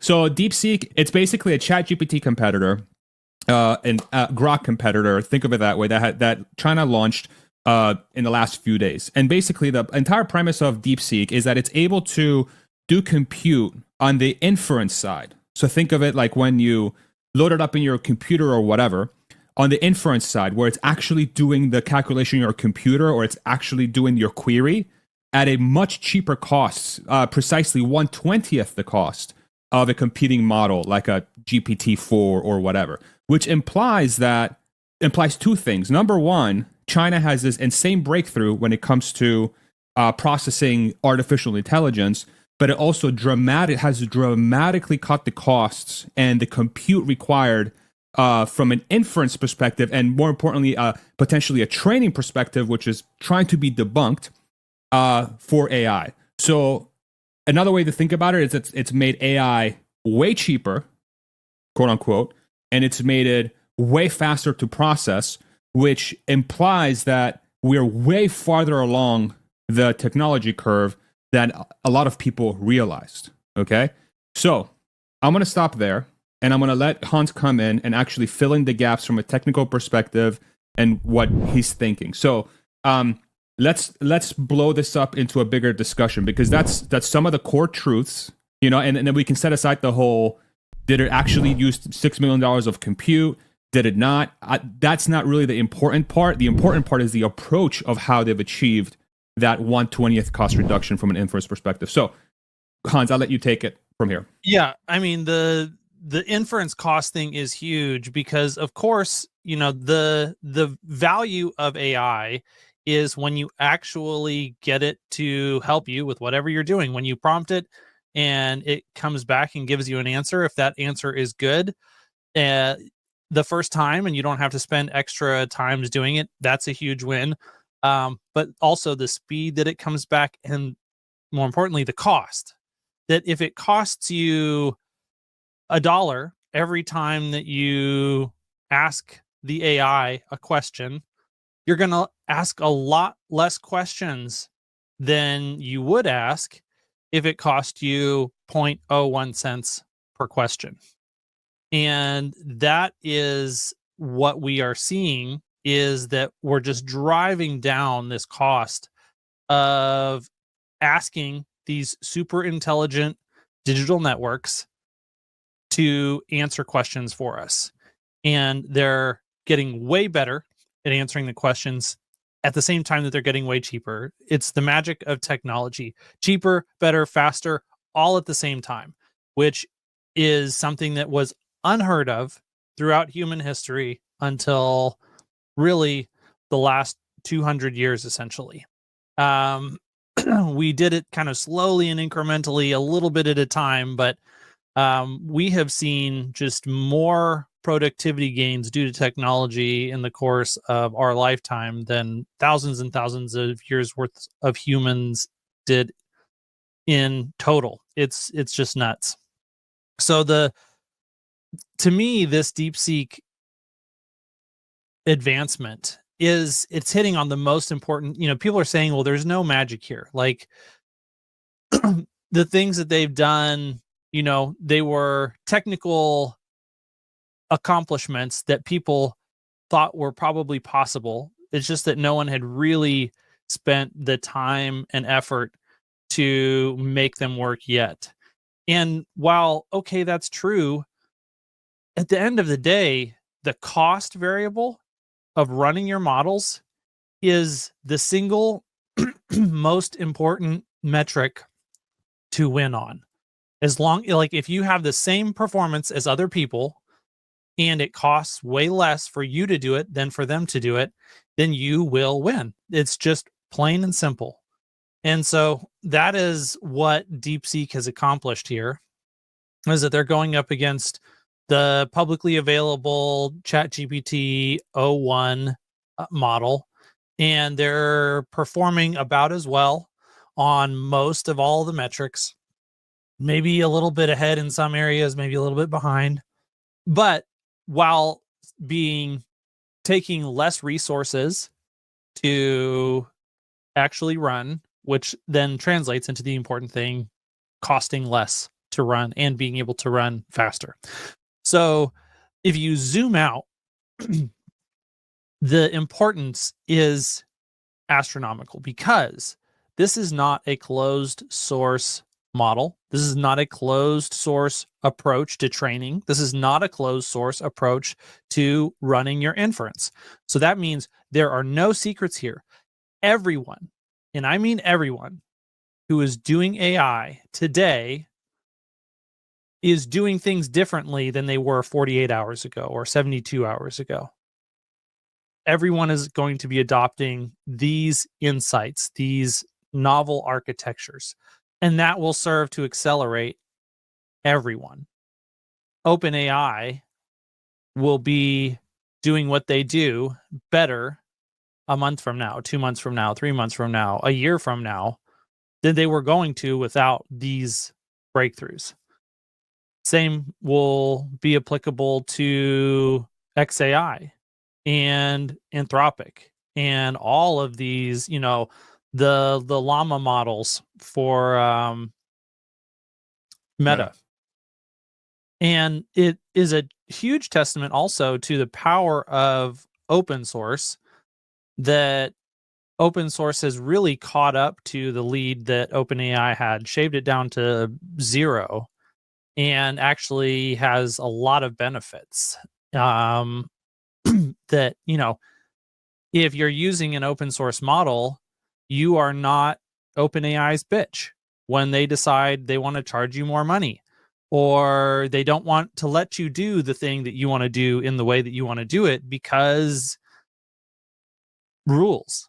So DeepSeek, it's basically a ChatGPT competitor, and Grok competitor. Think of it that way. That China launched in the last few days. And basically, the entire premise of DeepSeek is that it's able to do compute on the inference side. So think of it like when you load it up in your computer or whatever, on the inference side, where it's actually doing the calculation in your computer or it's actually doing your query at a much cheaper cost, precisely 1/20th the cost of a competing model like a GPT-4 or whatever, which implies two things. Number one, China has this insane breakthrough when it comes to processing artificial intelligence, but it also has dramatically cut the costs and the compute required from an inference perspective, and more importantly, potentially a training perspective, which is trying to be debunked for AI. So another way to think about it is it's made AI way cheaper, quote unquote, and it's made it way faster to process, which implies that we're way farther along the technology curve than a lot of people realized. Okay, so I'm going to stop there, and I'm going to let Hans come in and actually fill in the gaps from a technical perspective and what he's thinking. So let's blow this up into a bigger discussion, because that's some of the core truths, and then we can set aside the whole, did it actually use $6 million of compute? Did it not? That's not really the important part. The important part is the approach of how they've achieved that 1/20th cost reduction from an inference perspective. So, Hans, I'll let you take it from here. Yeah, I mean, the inference cost thing is huge because, of course, the value of AI is when you actually get it to help you with whatever you're doing. When you prompt it and it comes back and gives you an answer, if that answer is good, the first time and you don't have to spend extra times doing it, that's a huge win. But also the speed that it comes back, and more importantly, the cost. That if it costs you $1 every time that you ask the AI a question, you're going to ask a lot less questions than you would ask if it cost you 0.01 cents per question. And that is what we are seeing, is that we're just driving down this cost of asking these super intelligent digital networks to answer questions for us. And they're getting way better at answering the questions at the same time that they're getting way cheaper. It's the magic of technology. Cheaper, better, faster, all at the same time, which is something that was unheard of throughout human history until really the last 200 years, essentially. We did it kind of slowly and incrementally, a little bit at a time, but we have seen just more productivity gains due to technology in the course of our lifetime than thousands and thousands of years worth of humans did in total. It's just nuts. So to me, this DeepSeek advancement it's hitting on the most important. People are saying, well, there's no magic here. Like the things that they've done, they were technical accomplishments that people thought were probably possible. It's just that no one had really spent the time and effort to make them work yet. And while, okay, that's true, at the end of the day, the cost variable of running your models is the single most important metric to win on. If you have the same performance as other people and it costs way less for you to do it than for them to do it, then you will win. It's just plain and simple. And so that is what DeepSeek has accomplished here, is that they're going up against the publicly available ChatGPT 01 model, and they're performing about as well on most of all the metrics, maybe a little bit ahead in some areas, maybe a little bit behind, but while taking less resources to actually run, which then translates into the important thing, costing less to run and being able to run faster. So if you zoom out, the importance is astronomical because this is not a closed source model. This is not a closed source approach to training. This is not a closed source approach to running your inference. So that means there are no secrets here. Everyone, and I mean everyone, who is doing AI today is doing things differently than they were 48 hours ago or 72 hours ago. Everyone is going to be adopting these insights, these novel architectures, and that will serve to accelerate everyone. OpenAI will be doing what they do better a month from now, 2 months from now, 3 months from now, a year from now than they were going to without these breakthroughs. Same will be applicable to XAI and Anthropic and all of these, you know, the llama models for Meta. And it is a huge testament also to the power of open source, that open source has really caught up to the lead that OpenAI had, shaved it down to 0, and actually has a lot of benefits. That, you know, if you're using an open source model, you are not OpenAI's bitch when they decide they want to charge you more money, or they don't want to let you do the thing that you want to do in the way that you want to do it because rules.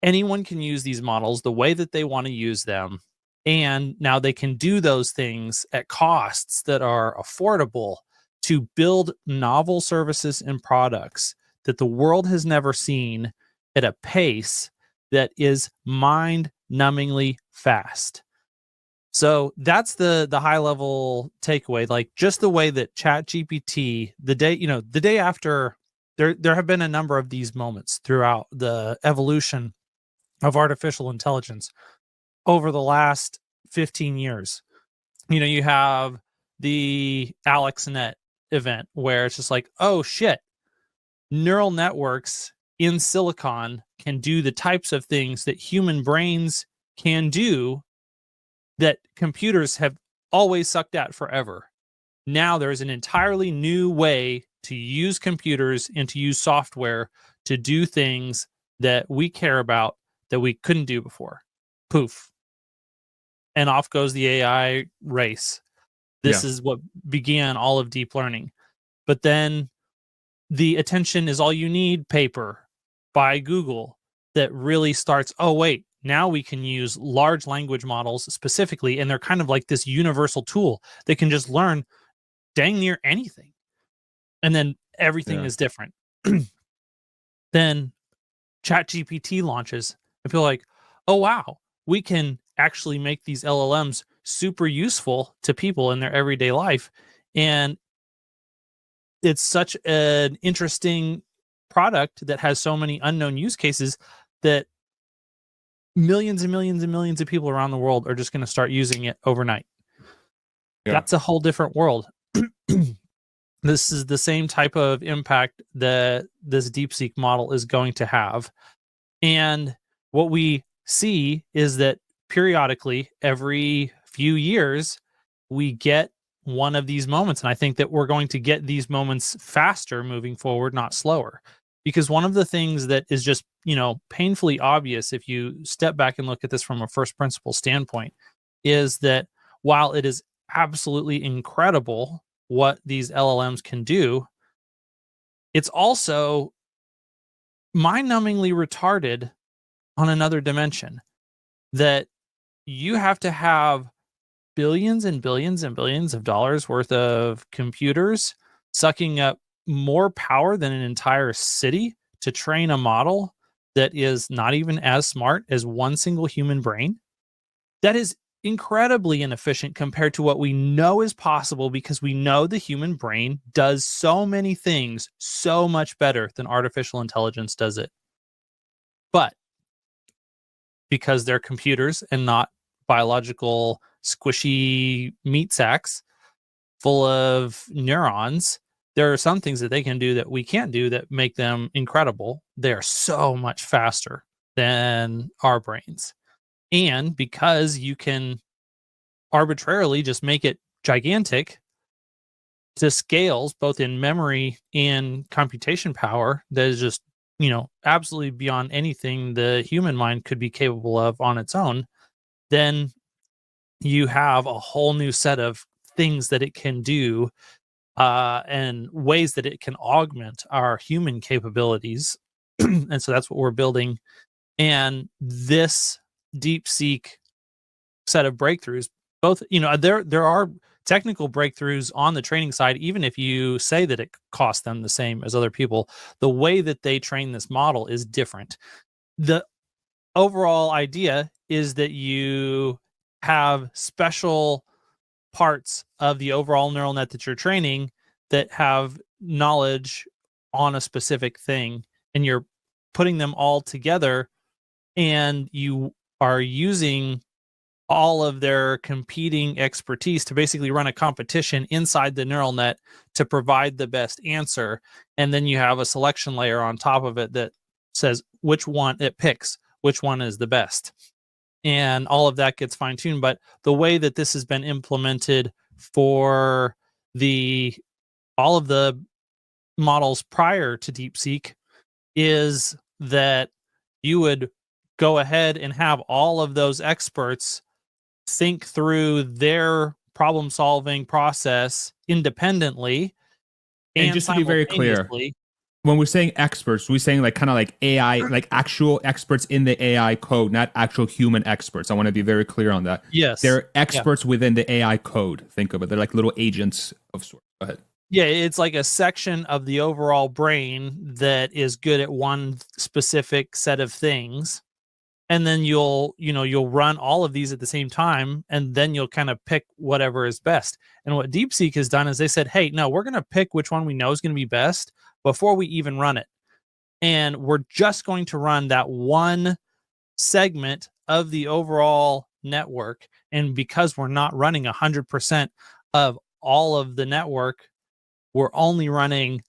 Anyone can use these models the way that they want to use them. And now they can do those things at costs that are affordable to build novel services and products that the world has never seen at a pace that is mind-numbingly fast. So that's the high level takeaway. Like, just the way that ChatGPT, the day after, there have been a number of these moments throughout the evolution of artificial intelligence over the last 15 years. You know, you have the AlexNet event where it's just like, oh shit, neural networks in silicon can do the types of things that human brains can do that computers have always sucked at forever. Now there's an entirely new way to use computers and to use software to do things that we care about that we couldn't do before. Poof. And off goes the AI race. This is what began all of deep learning. But then the attention is all you need paper by Google that really starts, oh, wait, now we can use large language models specifically, and they're kind of like this universal tool that can just learn dang near anything. And then everything is different. Then ChatGPT launches, and people are like, oh, wow, we can actually make these LLMs super useful to people in their everyday life. And it's such an interesting product that has so many unknown use cases that millions and millions and millions of people around the world are just going to start using it overnight. That's a whole different world. This is the same type of impact that this DeepSeek model is going to have. And what we see is that periodically, every few years, we get one of these moments. And I think that we're going to get these moments faster moving forward, not slower. Because one of the things that is just, you know, painfully obvious if you step back and look at this from a first principle standpoint is that while it is absolutely incredible what these LLMs can do, it's also mind-numbingly retarded on another dimension, that you have to have billions and billions and billions of dollars worth of computers sucking up more power than an entire city to train a model that is not even as smart as one single human brain. That is incredibly inefficient compared to what we know is possible, because we know the human brain does so many things so much better than artificial intelligence does it. But because they're computers and not biological squishy meat sacks full of neurons. There are some things that they can do that we can't do that make them incredible. They're so much faster than our brains. And because you can arbitrarily just make it gigantic to scales, both in memory and computation power, that is just, absolutely beyond anything the human mind could be capable of on its own, then you have a whole new set of things that it can do and ways that it can augment our human capabilities. And so that's what we're building. And this DeepSeek set of breakthroughs, both, there are technical breakthroughs on the training side, even if you say that it costs them the same as other people. The way that they train this model is different. The overall idea is that you have special parts of the overall neural net that you're training that have knowledge on a specific thing, and you're putting them all together, and you are using all of their competing expertise to basically run a competition inside the neural net to provide the best answer. And then you have a selection layer on top of it that says which one it picks, which one is the best. And all of that gets fine-tuned. But the way that this has been implemented for all of the models prior to DeepSeek is that you would go ahead and have all of those experts think through their problem-solving process independently. And just to be very clear, when we're saying experts, we're saying like kind of like AI, like actual experts in the AI code, not actual human experts. I want to be very clear on that. Yes. They're experts within the AI code. Think of it. They're like little agents of sorts. Go ahead. Yeah, it's like a section of the overall brain that is good at one specific set of things. And then you'll run all of these at the same time, and then you'll kind of pick whatever is best. And what DeepSeek has done is they said, hey, no, we're going to pick which one we know is going to be best before we even run it. And we're just going to run that one segment of the overall network. And because we're not running 100% of all of the network, we're only running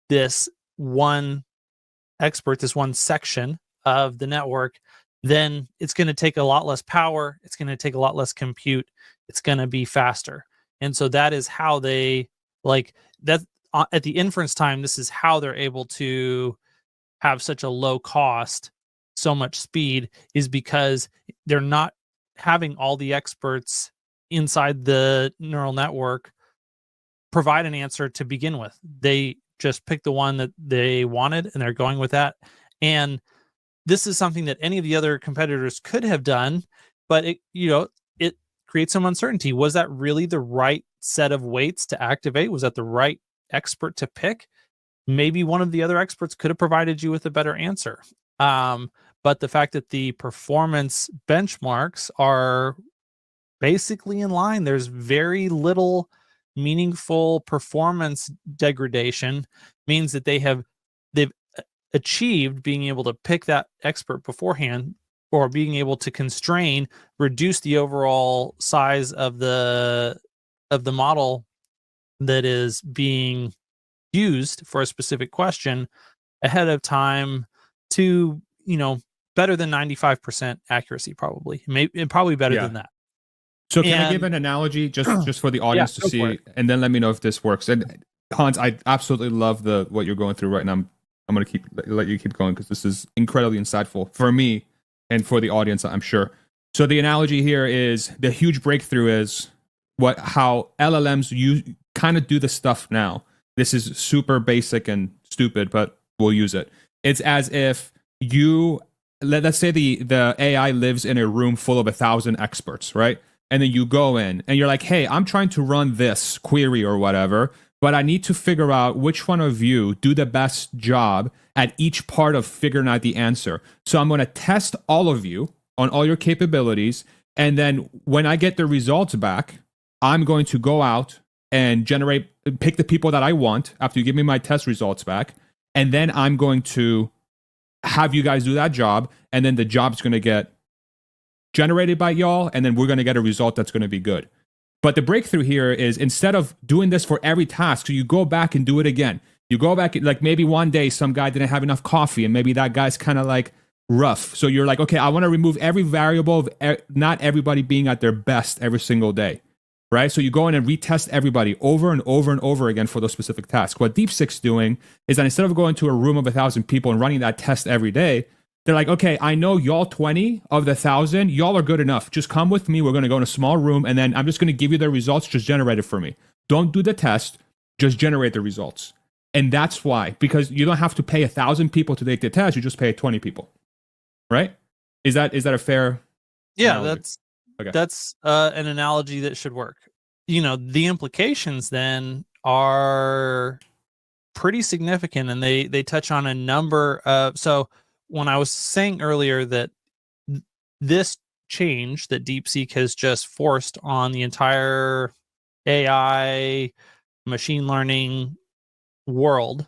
this one expert, this one section of the network, then it's going to take a lot less power. It's going to take a lot less compute. It's going to be faster. And so that is how they that at the inference time, this is how they're able to have such a low cost, so much speed, is because they're not having all the experts inside the neural network provide an answer to begin with. They just pick the one that they wanted, and they're going with that. And this is something that any of the other competitors could have done, but it creates some uncertainty. Was that really the right set of weights to activate? Was that the right expert to pick? Maybe one of the other experts could have provided you with a better answer. But the fact that the performance benchmarks are basically in line, there's very little meaningful performance degradation, means that they've achieved being able to pick that expert beforehand, or being able to reduce the overall size of the model that is being used for a specific question ahead of time to, better than 95% accuracy, probably better than that. So can I give an analogy just for the audience to see, and then let me know if this works? And Hans, I absolutely love what you're going through right now. I'm going to let you keep going, because this is incredibly insightful for me and for the audience, I'm sure. So the analogy here is the huge breakthrough is how LLMs kind of do the stuff now. This is super basic and stupid, but we'll use it. It's as if let's say the AI lives in a room full of 1,000 experts, right? And then you go in and you're like, hey, I'm trying to run this query or whatever, but I need to figure out which one of you do the best job at each part of figuring out the answer. So I'm going to test all of you on all your capabilities. And then when I get the results back, I'm going to go out and pick the people that I want after you give me my test results back. And then I'm going to have you guys do that job. And then the job's going to get generated by y'all, and then we're going to get a result that's going to be good. But the breakthrough here is instead of doing this for every task, so you go back and do it again. You go back, like maybe one day some guy didn't have enough coffee, and maybe that guy's kind of like rough. So you're like, okay, I want to remove every variable of not everybody being at their best every single day, right? So you go in and retest everybody over and over and over again for those specific tasks. What DeepSeek's doing is that instead of going to a room of 1,000 people and running that test every day, they're like, okay, I know y'all 20 of the 1,000, y'all are good enough. Just come with me. We're going to go in a small room, and then I'm just going to give you the results. Just generate it for me. Don't do the test. Just generate the results. And that's why, because you don't have to pay 1,000 people to take the test. You just pay 20 people, right? Is that a fair? Yeah, analogy? that's an analogy that should work. The implications then are pretty significant, and they touch on a number of. So when I was saying earlier that this change that DeepSeek has just forced on the entire AI machine learning world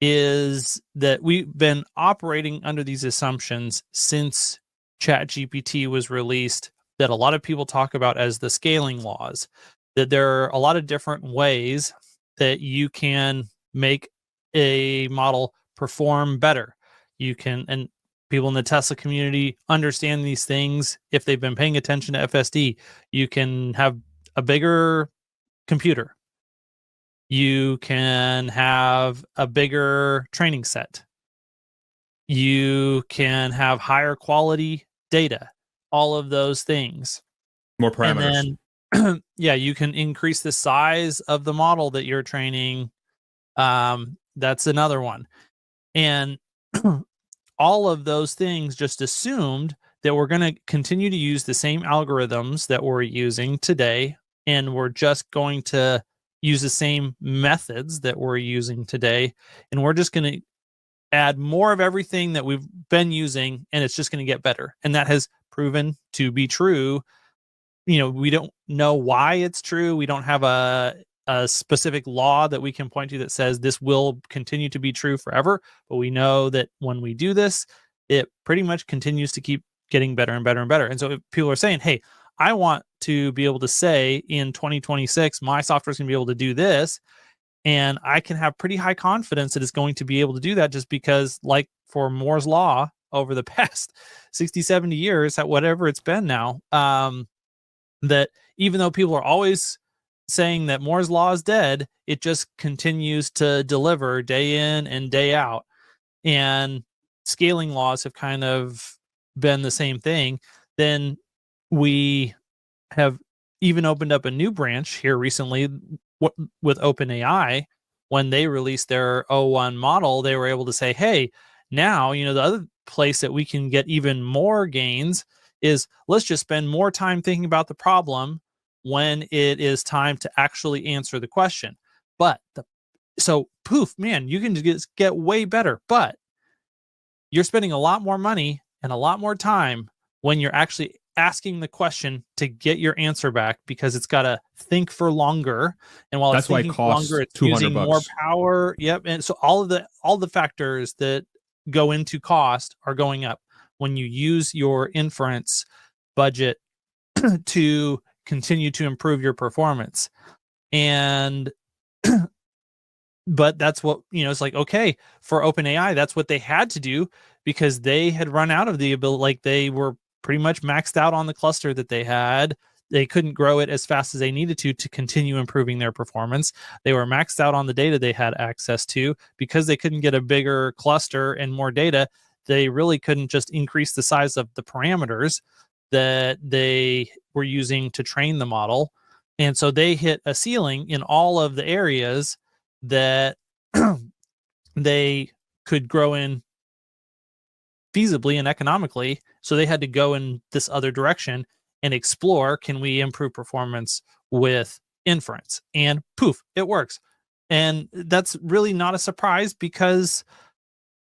is that we've been operating under these assumptions since ChatGPT was released, that a lot of people talk about as the scaling laws, that there are a lot of different ways that you can make a model perform better. You can, and people in the Tesla community understand these things if they've been paying attention to FSD. You can have a bigger computer. You can have a bigger training set. You can have higher quality data, all of those things. More parameters. And then, yeah, you can increase the size of the model that you're training. That's another one. And all of those things just assumed that we're going to continue to use the same algorithms that we're using today, and we're just going to use the same methods that we're using today, and we're just going to add more of everything that we've been using, and it's just going to get better. And that has proven to be true. We don't know why it's true. We don't have a specific law that we can point to that says this will continue to be true forever. But we know that when we do this, it pretty much continues to keep getting better and better and better. And so if people are saying, hey, I want to be able to say in 2026, my software is going to be able to do this, and I can have pretty high confidence that it's going to be able to do that, just because, like for Moore's Law over the past 60, 70 years, at whatever it's been now, that even though people are always saying that Moore's Law is dead, it just continues to deliver day in and day out. And scaling laws have kind of been the same thing. Then we have even opened up a new branch here recently with OpenAI. When they released their O1 model, they were able to say, hey, now, the other place that we can get even more gains is let's just spend more time thinking about the problem when it is time to actually answer the question. But so poof, man, you can just get way better, but you're spending a lot more money and a lot more time when you're actually asking the question to get your answer back, because it's got to think for longer. And while that's it's thinking for longer, it's using more power. Yep. And so all the factors that go into cost are going up when you use your inference budget to continue to improve your performance. And but that's what, it's like, okay, for OpenAI, that's what they had to do, because they had run out of the ability, like they were pretty much maxed out on the cluster that they had. They couldn't grow it as fast as they needed to continue improving their performance. They were maxed out on the data they had access to. Because they couldn't get a bigger cluster and more data, they really couldn't just increase the size of the parameters that they were using to train the model. And so they hit a ceiling in all of the areas that they could grow in feasibly and economically. So they had to go in this other direction and explore, can we improve performance with inference? And poof, it works. And that's really not a surprise, because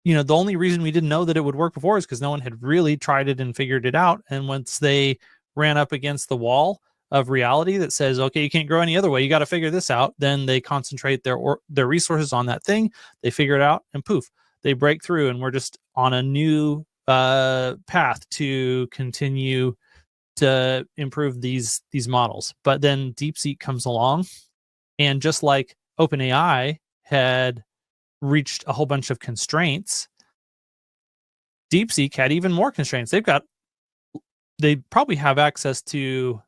the only reason we didn't know that it would work before is because no one had really tried it and figured it out. And once they ran up against the wall of reality that says, okay, you can't grow any other way, you got to figure this out, then they concentrate their resources on that thing, they figure it out, and poof, they break through, and we're just on a new path to continue to improve these models. But then DeepSeek comes along, and just like OpenAI had reached a whole bunch of constraints, DeepSeek had even more constraints. They probably have access to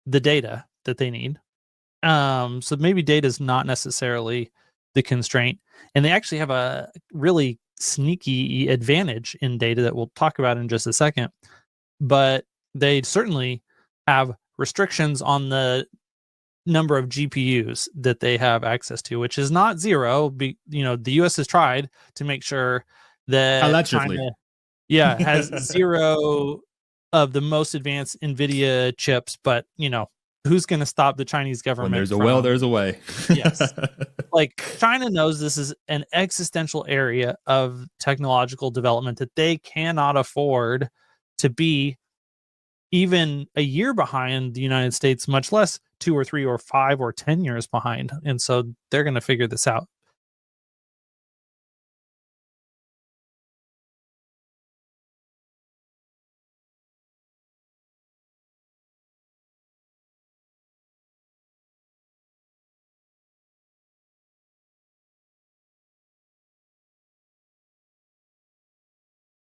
the data that they need. So maybe data is not necessarily the constraint, and they actually have a really sneaky advantage in data that we'll talk about in just a second. But they certainly have restrictions on the number of GPUs that they have access to, which is not zero. The U.S. has tried to make sure that Allegedly. China, has zero of the most advanced NVIDIA chips, but who's going to stop the Chinese government? When there's a will, there's a way. Yes. Like, China knows this is an existential area of technological development that they cannot afford to be even a year behind the United States, much less 2 or 3 or 5 or 10 years behind. And so they're going to figure this out.